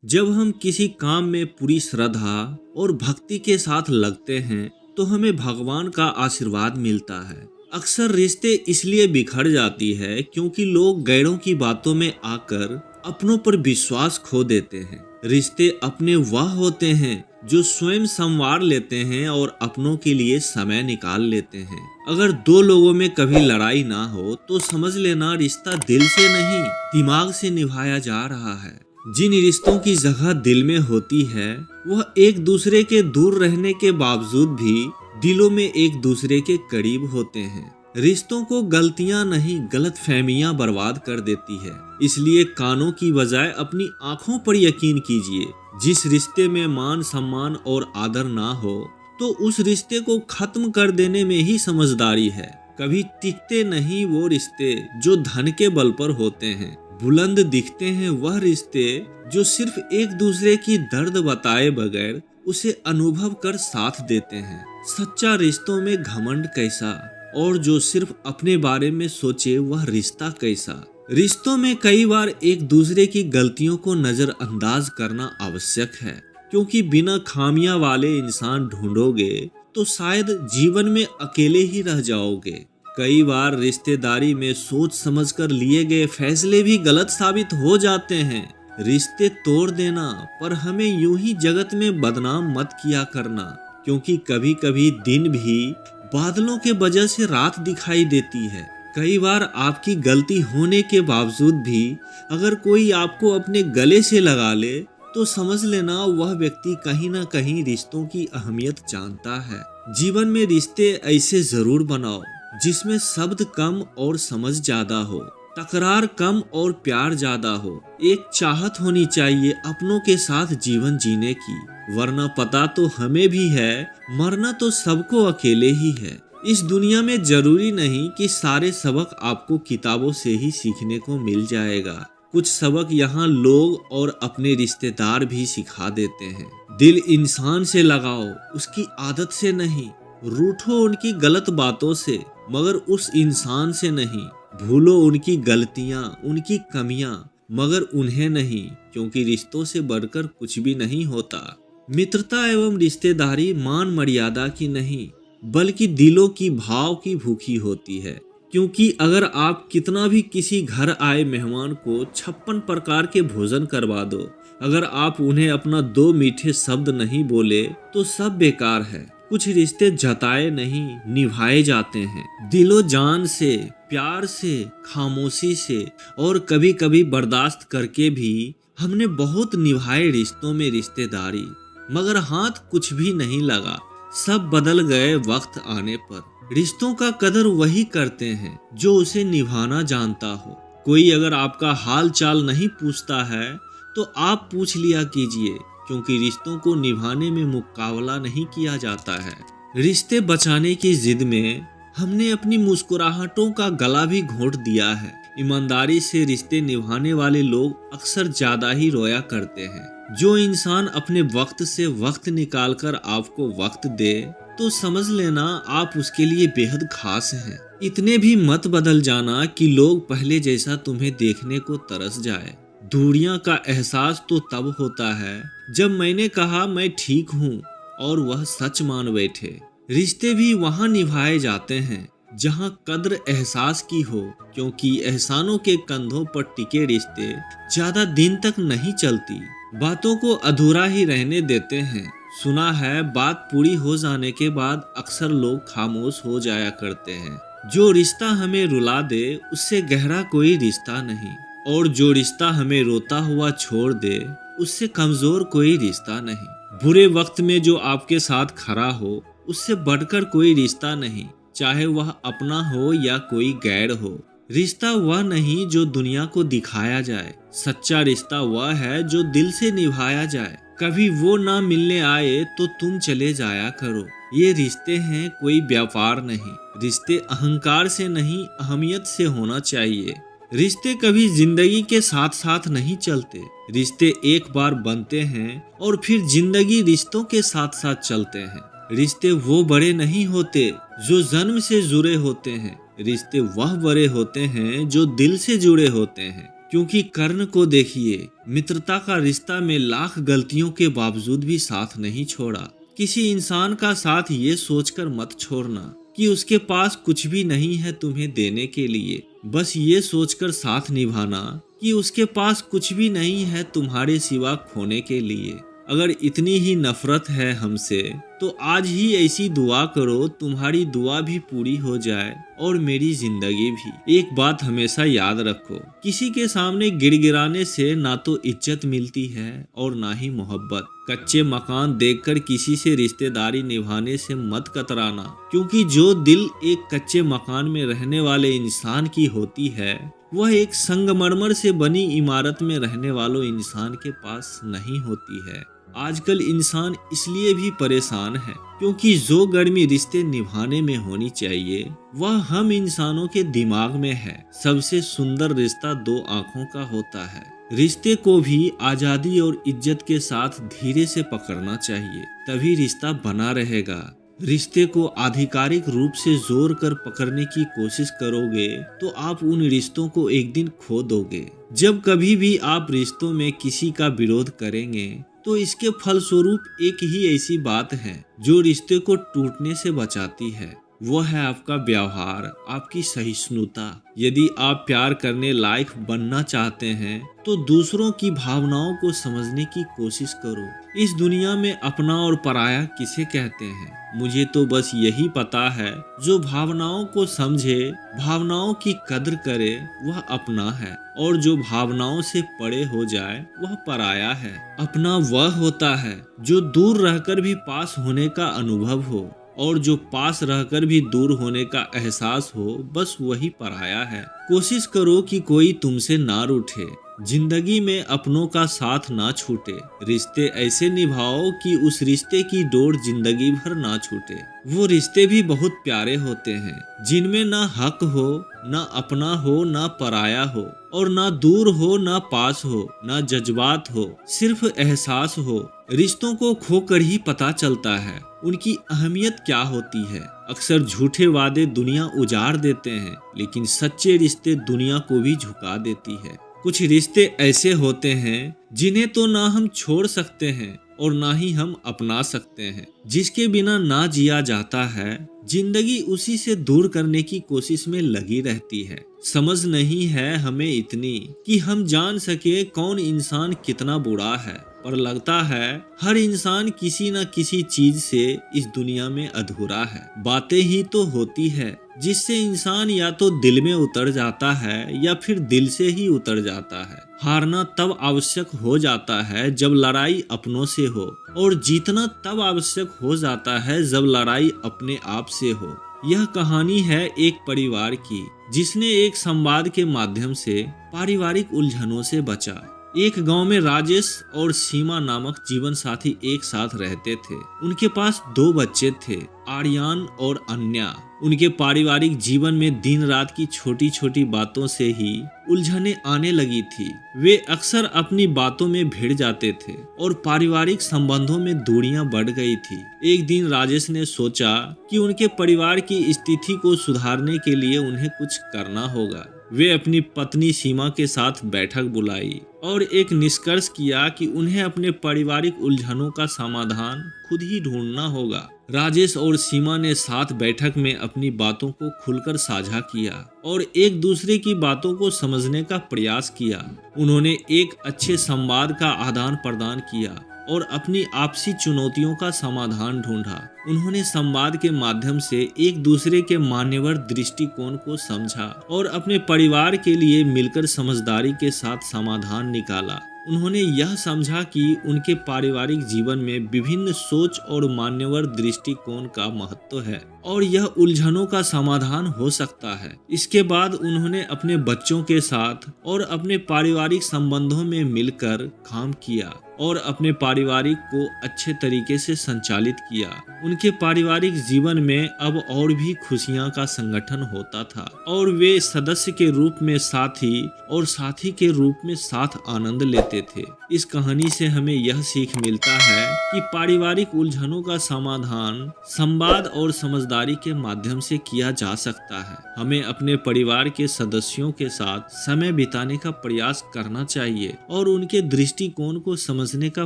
जब हम किसी काम में पूरी श्रद्धा और भक्ति के साथ लगते हैं तो हमें भगवान का आशीर्वाद मिलता है। अक्सर रिश्ते इसलिए बिखर जाती है क्योंकि लोग गैरों की बातों में आकर अपनों पर विश्वास खो देते हैं। रिश्ते अपने वह होते हैं जो स्वयं संवार लेते हैं और अपनों के लिए समय निकाल लेते हैं। अगर दो लोगों में कभी लड़ाई ना हो तो समझ लेना रिश्ता दिल से नहीं दिमाग से निभाया जा रहा है। जिन रिश्तों की जगह दिल में होती है वह एक दूसरे के दूर रहने के बावजूद भी दिलों में एक दूसरे के करीब होते हैं। रिश्तों को गलतियां नहीं गलतफहमियां बर्बाद कर देती है। इसलिए कानों की बजाय अपनी आंखों पर यकीन कीजिए। जिस रिश्ते में मान सम्मान और आदर ना हो तो उस रिश्ते को खत्म कर देने में ही समझदारी है। कभी टिकते नहीं वो रिश्ते जो धन के बल पर होते हैं। बुलंद दिखते हैं वह रिश्ते जो सिर्फ एक दूसरे की दर्द बताए बगैर उसे अनुभव कर साथ देते हैं। सच्चा रिश्तों में घमंड कैसा और जो सिर्फ अपने बारे में सोचे वह रिश्ता कैसा। रिश्तों में कई बार एक दूसरे की गलतियों को नजरअंदाज करना आवश्यक है, क्योंकि बिना खामियां वाले इंसान ढूंढोगे तो शायद जीवन में अकेले ही रह जाओगे। कई बार रिश्तेदारी में सोच समझकर लिए गए फैसले भी गलत साबित हो जाते हैं। रिश्ते तोड़ देना पर हमें यूं ही जगत में बदनाम मत किया करना, क्योंकि कभी कभी दिन भी बादलों के वजह से रात दिखाई देती है। कई बार आपकी गलती होने के बावजूद भी अगर कोई आपको अपने गले से लगा ले तो समझ लेना वह व्यक्ति कहीं ना कहीं रिश्तों की अहमियत जानता है। जीवन में रिश्ते ऐसे जरूर बनाओ जिसमें शब्द कम और समझ ज्यादा हो, तकरार कम और प्यार ज्यादा हो। एक चाहत होनी चाहिए अपनों के साथ जीवन जीने की, वरना पता तो हमें भी है मरना तो सबको अकेले ही है। इस दुनिया में जरूरी नहीं कि सारे सबक आपको किताबों से ही सीखने को मिल जाएगा। कुछ सबक यहाँ लोग और अपने रिश्तेदार भी सिखा देते हैं। दिल इंसान से लगाओ, उसकी आदत से नहीं। रूठो उनकी गलत बातों से मगर उस इंसान से नहीं। भूलो उनकी गलतियां उनकी कमियां मगर उन्हें नहीं, क्योंकि रिश्तों से बढ़कर कुछ भी नहीं होता। मित्रता एवं रिश्तेदारी मान मर्यादा की नहीं बल्कि दिलों की भाव की भूखी होती है। क्योंकि अगर आप कितना भी किसी घर आए मेहमान को 56 प्रकार के भोजन करवा दो, अगर आप उन्हें अपना 2 मीठे शब्द नहीं बोले तो सब बेकार है। कुछ रिश्ते जताए नहीं निभाए जाते हैं, दिलो जान से, प्यार से, खामोशी से और कभी कभी बर्दाश्त करके भी। हमने बहुत निभाए रिश्तों में रिश्तेदारी, मगर हाथ कुछ भी नहीं लगा। सब बदल गए वक्त आने पर। रिश्तों का कदर वही करते हैं जो उसे निभाना जानता हो। कोई अगर आपका हाल चाल नहीं पूछता है तो आप पूछ लिया कीजिए, क्योंकि रिश्तों को निभाने में मुकाबला नहीं किया जाता है। रिश्ते बचाने की जिद में हमने अपनी मुस्कुराहटों का गला भी घोंट दिया है। ईमानदारी से रिश्ते निभाने वाले लोग अक्सर ज्यादा ही रोया करते हैं। जो इंसान अपने वक्त से वक्त निकालकर आपको वक्त दे तो समझ लेना आप उसके लिए बेहद खास हैं। इतने भी मत बदल जाना कि लोग पहले जैसा तुम्हें देखने को तरस जाए। दूरियां का एहसास तो तब होता है जब मैंने कहा मैं ठीक हूँ और वह सच मान बैठे। रिश्ते भी वहाँ निभाए जाते हैं जहाँ कद्र एहसास की हो, क्योंकि एहसानों के कंधों पर टिके रिश्ते ज्यादा दिन तक नहीं चलती, बातों को अधूरा ही रहने देते हैं। सुना है बात पूरी हो जाने के बाद अक्सर लोग खामोश हो जाया करते हैं। जो रिश्ता हमें रुला दे उससे गहरा कोई रिश्ता नहीं, और जो रिश्ता हमें रोता हुआ छोड़ दे उससे कमजोर कोई रिश्ता नहीं। बुरे वक्त में जो आपके साथ खड़ा हो उससे बढ़कर कोई रिश्ता नहीं, चाहे वह अपना हो या कोई गैर हो। रिश्ता वह नहीं जो दुनिया को दिखाया जाए, सच्चा रिश्ता वह है जो दिल से निभाया जाए। कभी वो ना मिलने आए तो तुम चले जाया करो। ये रिश्ते हैं कोई व्यापार नहीं। रिश्ते अहंकार से नहीं अहमियत से होना चाहिए। रिश्ते कभी जिंदगी के साथ साथ नहीं चलते। रिश्ते एक बार बनते हैं और फिर जिंदगी रिश्तों के साथ साथ चलते हैं। रिश्ते वो बड़े नहीं होते जो जन्म से जुड़े होते हैं, रिश्ते वह बड़े होते हैं जो दिल से जुड़े होते हैं। क्योंकि कर्ण को देखिए, मित्रता का रिश्ता में लाख गलतियों के बावजूद भी साथ नहीं छोड़ा। किसी इंसान का साथ ये सोचकर मत छोड़ना कि उसके पास कुछ भी नहीं है तुम्हें देने के लिए। बस ये सोचकर साथ निभाना कि उसके पास कुछ भी नहीं है तुम्हारे सिवा खोने के लिए। अगर इतनी ही नफरत है हमसे तो आज ही ऐसी दुआ करो तुम्हारी दुआ भी पूरी हो जाए और मेरी जिंदगी भी। एक बात हमेशा याद रखो, किसी के सामने गिड़गिड़ाने से ना तो इज्जत मिलती है और ना ही मोहब्बत। कच्चे मकान देखकर किसी से रिश्तेदारी निभाने से मत कतराना, क्योंकि जो दिल एक कच्चे मकान में रहने वाले इंसान की होती है वह एक संगमरमर से बनी इमारत में रहने वालों इंसान के पास नहीं होती है। आजकल इंसान इसलिए भी परेशान है क्योंकि जो गर्मी रिश्ते निभाने में होनी चाहिए वह हम इंसानों के दिमाग में है। सबसे सुंदर रिश्ता दो आंखों का होता है। रिश्ते को भी आजादी और इज्जत के साथ धीरे से पकड़ना चाहिए, तभी रिश्ता बना रहेगा। रिश्ते को आधिकारिक रूप से जोर कर पकड़ने की कोशिश करोगे तो आप उन रिश्तों को एक दिन खो दोगे। जब कभी भी आप रिश्तों में किसी का विरोध करेंगे तो इसके फलस्वरूप एक ही ऐसी बात है जो रिश्ते को टूटने से बचाती है, वो है आपका व्यवहार, आपकी सहिष्णुता। यदि आप प्यार करने लायक बनना चाहते हैं तो दूसरों की भावनाओं को समझने की कोशिश करो। इस दुनिया में अपना और पराया किसे कहते हैं? मुझे तो बस यही पता है, जो भावनाओं को समझे, भावनाओं की कद्र करे वह अपना है, और जो भावनाओं से परे हो जाए वह पराया है। अपना वह होता है जो दूर रहकर भी पास होने का अनुभव हो, और जो पास रहकर भी दूर होने का एहसास हो, बस वही पराया है। कोशिश करो कि कोई तुमसे ना रूठे, जिंदगी में अपनों का साथ ना छूटे। रिश्ते ऐसे निभाओ कि उस रिश्ते की डोर जिंदगी भर ना छूटे। वो रिश्ते भी बहुत प्यारे होते हैं जिनमें ना हक हो, ना अपना हो, ना पराया हो, और ना दूर हो, ना पास हो, ना जज्बात हो, सिर्फ एहसास हो। रिश्तों को खोकर ही पता चलता है उनकी अहमियत क्या होती है। अक्सर झूठे वादे दुनिया उजाड़ देते हैं, लेकिन सच्चे रिश्ते दुनिया को भी झुका देती है। कुछ रिश्ते ऐसे होते हैं जिन्हें तो ना हम छोड़ सकते हैं और ना ही हम अपना सकते हैं। जिसके बिना ना जिया जाता है, जिंदगी उसी से दूर करने की कोशिश में लगी रहती है। समझ नहीं है हमें इतनी कि हम जान सके कौन इंसान कितना बुरा है, पर लगता है हर इंसान किसी न किसी चीज से इस दुनिया में अधूरा है। बातें ही तो होती है जिससे इंसान या तो दिल में उतर जाता है या फिर दिल से ही उतर जाता है। हारना तब आवश्यक हो जाता है जब लड़ाई अपनों से हो, और जीतना तब आवश्यक हो जाता है जब लड़ाई अपने आप से हो। यह कहानी है एक परिवार की जिसने एक संवाद के माध्यम से पारिवारिक उलझनों से बचा। एक गांव में राजेश और सीमा नामक जीवन साथी एक साथ रहते थे। उनके पास 2 बच्चे थे, आर्यन और अन्या। उनके पारिवारिक जीवन में दिन रात की छोटी छोटी बातों से ही उलझने आने लगी थी। वे अक्सर अपनी बातों में भिड़ जाते थे और पारिवारिक संबंधों में दूरियां बढ़ गई थी। एक दिन राजेश ने सोचा कि उनके परिवार की स्थिति को सुधारने के लिए उन्हें कुछ करना होगा। वे अपनी पत्नी सीमा के साथ बैठक बुलाई और एक निष्कर्ष किया कि उन्हें अपने पारिवारिक उलझनों का समाधान खुद ही ढूंढना होगा। राजेश और सीमा ने साथ बैठक में अपनी बातों को खुलकर साझा किया और एक दूसरे की बातों को समझने का प्रयास किया। उन्होंने एक अच्छे संवाद का आदान प्रदान किया और अपनी आपसी चुनौतियों का समाधान ढूंढा। उन्होंने संवाद के माध्यम से एक दूसरे के मान्यवर दृष्टिकोण को समझा और अपने परिवार के लिए मिलकर समझदारी के साथ समाधान निकाला। उन्होंने यह समझा कि उनके पारिवारिक जीवन में विभिन्न सोच और मान्यवर दृष्टिकोण का महत्व है और यह उलझनों का समाधान हो सकता है। इसके बाद उन्होंने अपने बच्चों के साथ और अपने पारिवारिक संबंधों में मिलकर काम किया और अपने पारिवारिक को अच्छे तरीके से संचालित किया। उनके पारिवारिक जीवन में अब और भी खुशियां का संगठन होता था और वे सदस्य के रूप में साथी और साथी के रूप में साथ आनंद लेते थे। इस कहानी से हमें यह सीख मिलता है कि पारिवारिक उलझनों का समाधान संवाद और समझदारी के माध्यम से किया जा सकता है। हमें अपने परिवार के सदस्यों के साथ समय बिताने का प्रयास करना चाहिए और उनके दृष्टिकोण को समझने का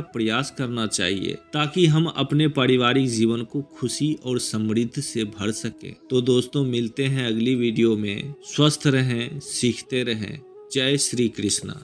प्रयास करना चाहिए, ताकि हम अपने पारिवारिक जीवन को खुशी और समृद्धि से भर सके। तो दोस्तों, मिलते हैं अगली वीडियो में। स्वस्थ रहें, सीखते रहें। जय श्री कृष्णा।